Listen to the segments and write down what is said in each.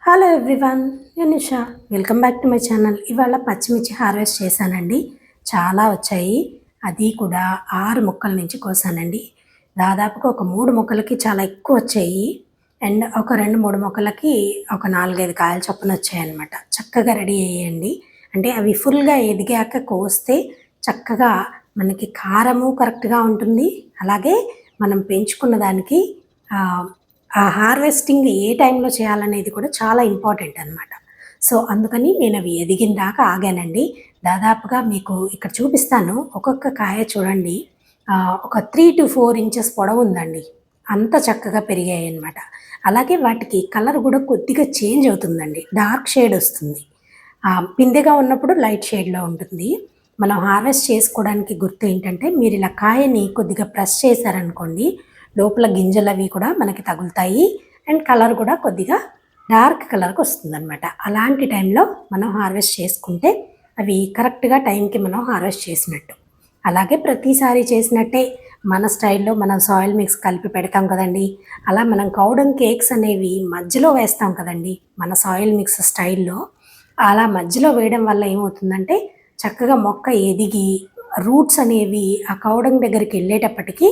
Hello everyone, నేను Nisha. Welcome back to my channel. ఇవాళ పచ్చిమిర్చి హార్వెస్ట్ చేశానండి. చాలా వచ్చాయి. అది కూడా 6 మొక్కల నుంచి కోసానండి. దాదాపుగా ఒక 3 మొక్కలకి చాలా ఎక్కువ వచ్చాయి. అండ్ ఒక 2-3 మొక్కలకి ఒక 4-5 కాయలు చొప్పున వచ్చాయన్నమాట. చక్కగా రెడీ అయ్యాయండి. అంటే అవి ఫుల్గా ఎదిగాక కోస్తే చక్కగా మనకి కారము కరెక్ట్గా ఉంటుంది. అలాగే మనం పెంచుకున్న దానికి ఆ హార్వెస్టింగ్ ఏ టైంలో చేయాలనేది కూడా చాలా ఇంపార్టెంట్ అనమాట. సో, అందుకని నేను అవి ఎదిగిన దాకా ఆగానండి. దాదాపుగా మీకు ఇక్కడ చూపిస్తాను. ఒక్కొక్క కాయ చూడండి ఒక 3-4 ఇంచెస్ పొడవుందండి. అంత చక్కగా పెరిగాయన్నమాట. అలాగే వాటికి కలర్ కూడా కొద్దిగా చేంజ్ అవుతుందండి. డార్క్ షేడ్ వస్తుంది. పిందెగా ఉన్నప్పుడు లైట్ షేడ్‌లో ఉంటుంది. మనం హార్వెస్ట్ చేసుకోవడానికి గుర్తు ఏంటంటే, మీరు ఇలా కాయని కొద్దిగా ప్రెస్ చేశారనుకోండి, లోపల గింజలవి కూడా మనకి తగులుతాయి. అండ్ కలర్ కూడా కొద్దిగా డార్క్ కలర్‌కి వస్తుందనమాట. అలాంటి టైంలో మనం హార్వెస్ట్ చేసుకుంటే అవి కరెక్ట్‌గా టైంకి మనం హార్వెస్ట్ చేసినట్టు. అలాగే ప్రతిసారి చేసినట్టే మన స్టైల్‌లో మనం సాయిల్ మిక్స్ కలిపి పెడతాం కదండీ! అలా మనం కౌడంగ్ కేక్స్ అనేవి మధ్యలో వేస్తాం కదండీ! మన సాయిల్ మిక్స్ స్టైల్‌లో. అలా మధ్యలో వేయడం వల్ల ఏమవుతుందంటే చక్కగా మొక్క ఎదిగి రూట్స్ అనేవి ఆ కౌడంగ్ దగ్గరికి వెళ్ళేటప్పటికి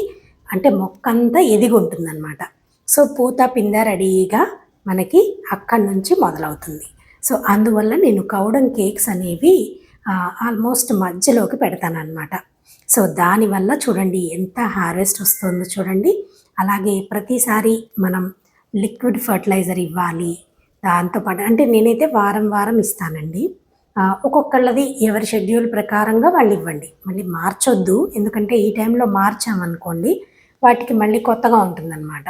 అంటే మొక్కంతా ఎదిగి ఉంటుందన్నమాట. సో, పూత పిందె రెడీగా మనకి అక్కడి నుంచి మొదలవుతుంది. సో, అందువల్ల నేను కౌడంగ్ కేక్స్ అనేవి ఆల్మోస్ట్ మధ్యలోకి పెడతానన్నమాట. సో, దానివల్ల చూడండి ఎంత హార్వెస్ట్ వస్తుందో చూడండి. అలాగే ప్రతిసారి మనం లిక్విడ్ ఫర్టిలైజర్ ఇవ్వాలి. దాంతో పాటు అంటే నేనైతే వారం వారం ఇస్తానండి. ఒక్కొక్కళ్ళది ఎవరి షెడ్యూల్ ప్రకారంగా వాళ్ళు ఇవ్వండి. మళ్ళీ మార్చొద్దు. ఎందుకంటే ఈ టైంలో మార్చామనుకోండి వాటికి మళ్ళీ కొత్తగా ఉంటుందన్నమాట.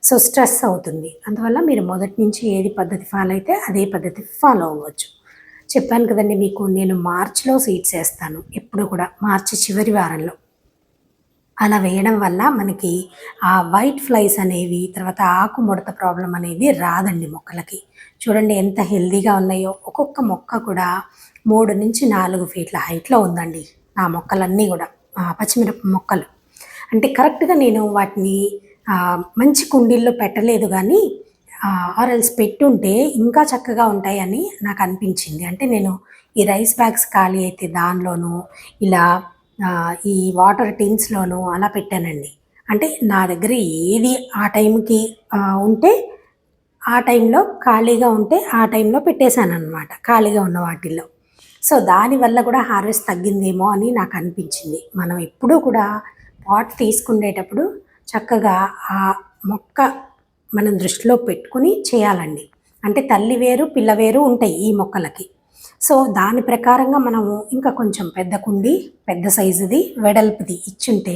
సో, స్ట్రెస్ అవుతుంది. అందువల్ల మీరు మొదటి నుంచి ఏది పద్ధతి ఫాలో అయితే అదే పద్ధతి ఫాలో అవ్వచ్చు. చెప్పాను కదండీ మీకు, నేను మార్చ్‌లో సీడ్స్ ఏస్తాను. ఎప్పుడు కూడా మార్చి చివరి వారంలో. అలా వేయడం వల్ల మనకి ఆ వైట్ ఫ్లైస్ అనేవి, తర్వాత ఆకు ముడత ప్రాబ్లమ్ అనేది రాదండి మొక్కలకి. చూడండి ఎంత హెల్తీగా ఉన్నాయో. ఒక్కొక్క మొక్క కూడా 3-4 ఫీట్ల హైట్‌లో ఉందండి. నా మొక్కలన్నీ గూడా. పచ్చిమిరప మొక్కలు. అంటే కరెక్ట్‌గా నేను వాటిని మంచి కుండీల్లో పెట్టలేదు గానీ ఆర్ ఎల్స్ పెట్టుంటే ఇంకా చక్కగా ఉంటాయని నాకనిపించింది. అంటే నేను ఈ రైస్ బ్యాగ్స్ ఖాళీ అయితే దానిలోనూ, ఇలా ఈ వాటర్ టిన్స్‌లోనూ అలా పెట్టానండి. అంటే నా దగ్గర ఏది ఆ టైంకి ఉంటే ఆ టైంలో ఖాళీగా ఉంటే ఆ టైంలో పెట్టేశాననమాట. ఖాళీగా ఉన్న వాటిల్లో. సో, దానివల్ల కూడా హార్వెస్ట్ తగ్గిందేమో అని నాకనిపించింది. మనం ఎప్పుడూ కూడా పాట్ తీసుకునేటప్పుడు చక్కగా ఆ మొక్క మనం దృష్టిలో పెట్టుకొని చేయాలండి. అంటే తల్లి వేరు, పిల్ల వేరు ఉంటాయి ఈ మొక్కలకి. సో, దాని ప్రకారంగా మనము ఇంకా కొంచెం పెద్ద కుండీ, పెద్ద సైజుది, వెడల్పుది ఇచ్చుంటే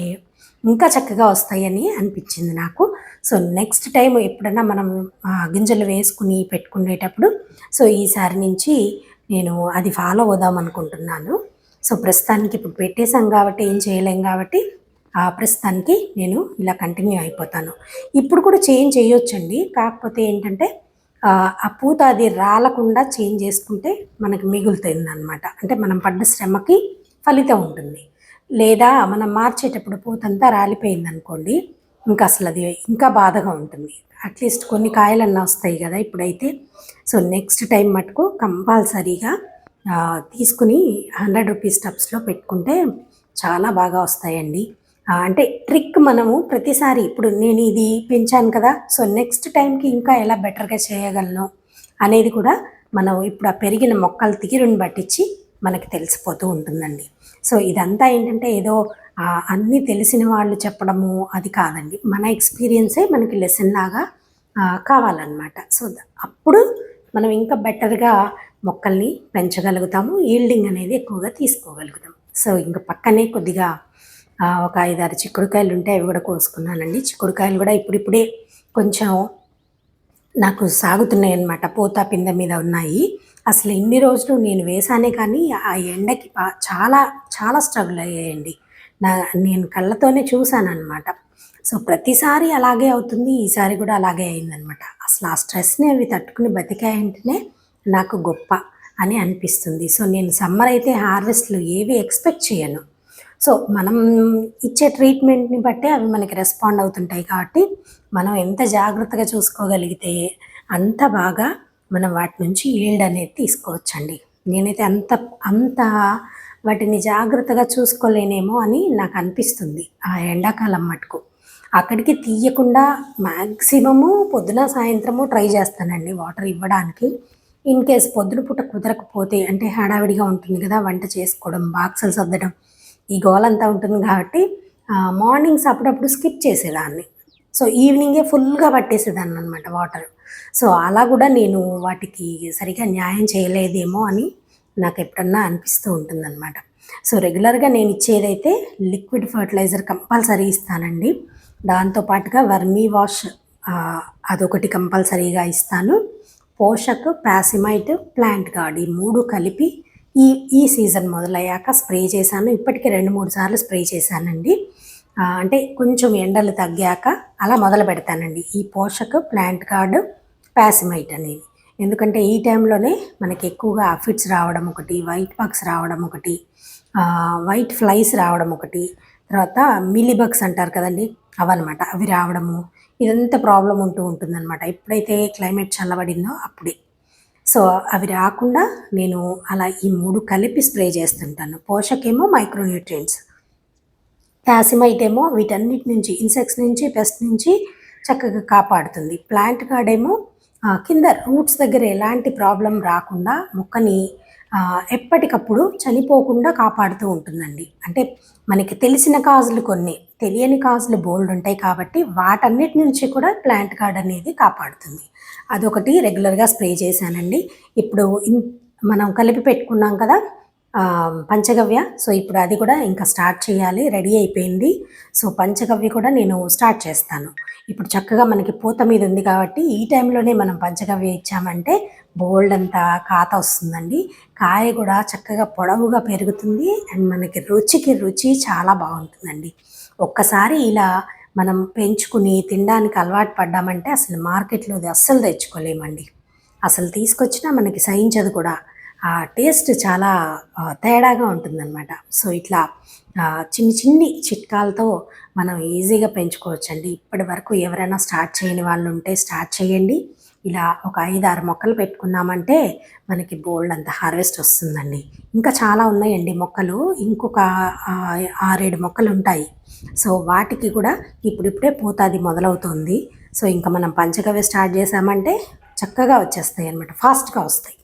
ఇంకా చక్కగా వస్తాయని అనిపించింది నాకు. సో, నెక్స్ట్ టైం ఎప్పుడన్నా మనం గింజలు వేసుకుని పెట్టుకునేటప్పుడు సో, ఈసారి నుంచి నేను అది ఫాలో అవుదాం అనుకుంటున్నాను. సో, ప్రస్తుతానికి ఇప్పుడు పెట్టేసాం కాబట్టి ఏం చేయలేం కాబట్టి ప్రస్తుతానికి నేను ఇలా కంటిన్యూ అయిపోతాను. ఇప్పుడు కూడా చేంజ్ చేయొచ్చండి. కాకపోతే ఏంటంటే ఆ పూత అది రాలకుండా చేంజ్ చేసుకుంటే మనకి మిగులుతుందనమాట. అంటే మనం పడ్డ శ్రమకి ఫలితం ఉంటుంది. లేదా మనం మార్చేటప్పుడు పూతంతా రాలిపోయిందనుకోండి, ఇంకా అసలది ఇంకా బాధగా ఉంటుంది. అట్లీస్ట్ కొన్ని కాయలన్నా వస్తాయి గదా ఇప్పుడైతే. సో, నెక్స్ట్ టైం మటుకు కంపల్సరీగా తీసుకుని రూ. 100 టబ్స్‌లో పెట్టుకుంటే చాలా బాగా వస్తాయండి. అంటే ట్రిక్ మనము ప్రతిసారి ఇప్పుడు నేను ఇది పెంచాను కదా! సో, నెక్స్ట్ టైంకి ఇంకా ఎలా బెటర్‌గా చేయగలను అనేది కూడా మనం ఇప్పుడు ఆ పెరిగిన మొక్కల తీరుని బట్టిచ్చి మనకి తెలిసిపోతూ ఉంటుందండి. సో, ఇదంతా ఏంటంటే ఏదో అన్నీ తెలిసిన వాళ్ళు చెప్పడము అది కాదండి. మన ఎక్స్‌పీరియన్సే మనకి లెసన్ లాగా కావాలనమాట. సో, అప్పుడు మనం ఇంకా బెటర్‌గా మొక్కల్ని పెంచగలుగుతాము. ఈల్డింగ్ అనేది ఎక్కువగా తీసుకోగలుగుతాం. సో, ఇంక పక్కనే కొద్దిగా ఒక 5-6 చిక్కుడుకాయలుంటే అవి కూడా కోసుకున్నానండి. చిక్కుడుకాయలు కూడా ఇప్పుడిప్పుడే కొంచెం నాకు సాగుతున్నాయన్నమాట. పూత, పిందె మీద ఉన్నాయి. అసలు ఇన్ని రోజులు నేను వేశానే కానీ ఆ ఎండకి చాలా చాలా స్ట్రగుల్ అయ్యాయండి. నేను కళ్ళతోనే చూశాననమాట. సో, ప్రతిసారి అలాగే అవుతుంది. ఈసారి కూడా అలాగే అయిందనమాట. అసలు ఆ స్ట్రెస్‌ని అవి తట్టుకుని బతికాయంటేనే నాకు గొప్ప అని అనిపిస్తుంది. సో, నేను సమ్మర్ అయితే హార్వెస్ట్‌లు ఏవి ఎక్స్‌పెక్ట్ చేయను. సో, మనం ఇచ్చే ట్రీట్మెంట్‌ని బట్టే అవి మనకి రెస్పాండ్ అవుతుంటాయి కాబట్టి, మనం ఎంత జాగ్రత్తగా చూసుకోగలిగితే అంత బాగా మనం వాటి నుంచి ఈల్డ్ అనేది తీసుకోవచ్చండి. నేనైతే అంత అంత వాటిని జాగ్రత్తగా చూసుకోలేనేమో అని నాకు అనిపిస్తుంది ఆ ఎండాకాలం మటుకు. అక్కడికి తీయకుండా మ్యాక్సిమము పొద్దున సాయంత్రము ట్రై చేస్తానండి వాటర్ ఇవ్వడానికి. ఇన్ కేస్ పొద్దున పూట కుదరకపోతే అంటే హడావిడిగా ఉంటుంది కదా, వంట చేసుకోవడం, బాక్సులు సర్దడం, ఈ గోలంతా ఉంటుంది కాబట్టి మార్నింగ్స్ అప్పుడప్పుడు స్కిప్ చేసేదాన్ని. సో ఈవినింగే ఫుల్గా పట్టేసేదాన్ని అనమాట వాటర్. సో అలా కూడా నేను వాటికి సరిగ్గా న్యాయం చేయలేదేమో అని నాకు ఎప్పుడన్నా అనిపిస్తూ ఉంటుందన్నమాట. సో రెగ్యులర్గా నేను ఇచ్చేదైతే లిక్విడ్ ఫర్టిలైజర్ కంపల్సరీ ఇస్తానండి. దాంతో పాటుగా వర్మీ వాష్ అదొకటి కంపల్సరీగా ఇస్తాను. పోషక్, ప్యాసిమైట్, ప్లాంట్ గార్డ్ ఈ 3 కలిపి ఈ ఈ సీజన్ మొదలయ్యాక స్ప్రే చేశాను. ఇప్పటికి 2-3 సార్లు స్ప్రే చేశానండి. అంటే కొంచెం ఎండలు తగ్గాక అలా మొదలు పెడతానండి ఈ పోషక్, ప్లాంట్ గార్డ్, ప్యాసిమైట్ అనేది. ఎందుకంటే ఈ టైంలోనే మనకి ఎక్కువగా అఫిడ్స్ రావడం ఒకటి, వైట్ బగ్స్ రావడం ఒకటి, వైట్ ఫ్లైస్ రావడం ఒకటి, తర్వాత మిలీబగ్స్ అంటారు కదండి, అవన్నమాట. అవి రావడము, ఇదంతా ప్రాబ్లం ఉంటూ ఉంటుందన్నమాట ఎప్పుడైతే క్లైమేట్ చల్లబడిందో అప్పుడే. సో అవి రాకుండా నేను అలా ఈ 3 కలిపి స్ప్రే చేస్తుంటాను. పోషకేమో మైక్రోన్యూట్రియంట్స్, ప్యాసిమైట్ ఏమో వీటన్నిటి నుంచి, ఇన్సెక్ట్స్ నుంచి, పెస్ట్ నుంచి చక్కగా కాపాడుతుంది. ప్లాంట్ గార్డ్ ఏమో కింద రూట్స్ దగ్గర ఎలాంటి ప్రాబ్లం రాకుండా మొక్కని ఎప్పటికప్పుడు చనిపోకుండా కాపాడుతూ ఉంటుందండి. అంటే మనకి తెలిసిన కాజులు కొన్ని, తెలియని కాజులు బోల్డ్ ఉంటాయి కాబట్టి వాటన్నిటి నుంచి కూడా ప్లాంట్ గార్డ్ అనేది కాపాడుతుంది. అదొకటి రెగ్యులర్గా స్ప్రే చేశానండి. ఇప్పుడు మనం కలిపి పెట్టుకున్నాం కదా పంచగవ్య. సో ఇప్పుడు అది కూడా ఇంకా స్టార్ట్ చేయాలి, రెడీ అయిపోయింది. సో పంచగవ్య కూడా నేను స్టార్ట్ చేస్తాను. ఇప్పుడు చక్కగా మనకి పూత మీద ఉంది కాబట్టి ఈ టైంలోనే మనం పంచగవ్య ఇచ్చామంటే బోల్డ్ అంతా కాత వస్తుందండి. కాయ కూడా చక్కగా పొడవుగా పెరుగుతుంది అండ్ మనకి రుచికి రుచి చాలా బాగుంటుందండి. ఒక్కసారి ఇలా మనం పెంచుకుని తినడానికి అలవాటు పడ్డామంటే అసలు మార్కెట్లో అస్సలు తెచ్చుకోలేమండి. అసలు తీసుకొచ్చినా మనకి సహించదు కూడా. ఆ టేస్ట్ చాలా తేడాగా ఉంటుందన్నమాట. సో ఇట్లా చిన్ని చిట్కాలతో మనం ఈజీగా పెంచుకోవచ్చండి. ఇప్పటి వరకు ఎవరైనా స్టార్ట్ చేయని వాళ్ళు ఉంటే స్టార్ట్ చేయండి. ఇలా ఒక 5-6 మొక్కలు పెట్టుకున్నామంటే మనకి బోల్డ్ అంత హార్వెస్ట్ వస్తుందండి. ఇంకా చాలా ఉన్నాయండి మొక్కలు, ఇంకొక 6-7 మొక్కలు ఉంటాయి. సో వాటికి కూడా ఇప్పుడిప్పుడే పూత అది మొదలవుతుంది. సో ఇంకా మనం పంచగవ్య స్టార్ట్ చేసామంటే చక్కగా వచ్చేస్తాయి అన్నమాట, ఫాస్ట్గా వస్తాయి.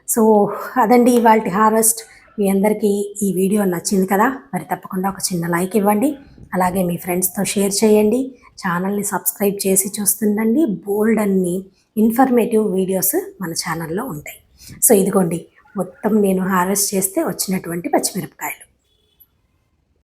సో అదండి ఇవాల్టి హార్వెస్ట్. మీ అందరికీ ఈ వీడియో నచ్చింది కదా, మరి తప్పకుండా ఒక చిన్న లైక్ ఇవ్వండి. అలాగే మీ ఫ్రెండ్స్తో షేర్ చేయండి. ఛానల్ని సబ్స్క్రైబ్ చేసి చూస్తుండండి. బోల్డ్ అన్ని ఇన్ఫర్మేటివ్ వీడియోస్ మన ఛానల్లో ఉంటాయి. సో ఇదిగోండి మొత్తం నేను హార్వెస్ట్ చేస్తే వచ్చినటువంటి పచ్చిమిరపకాయలు.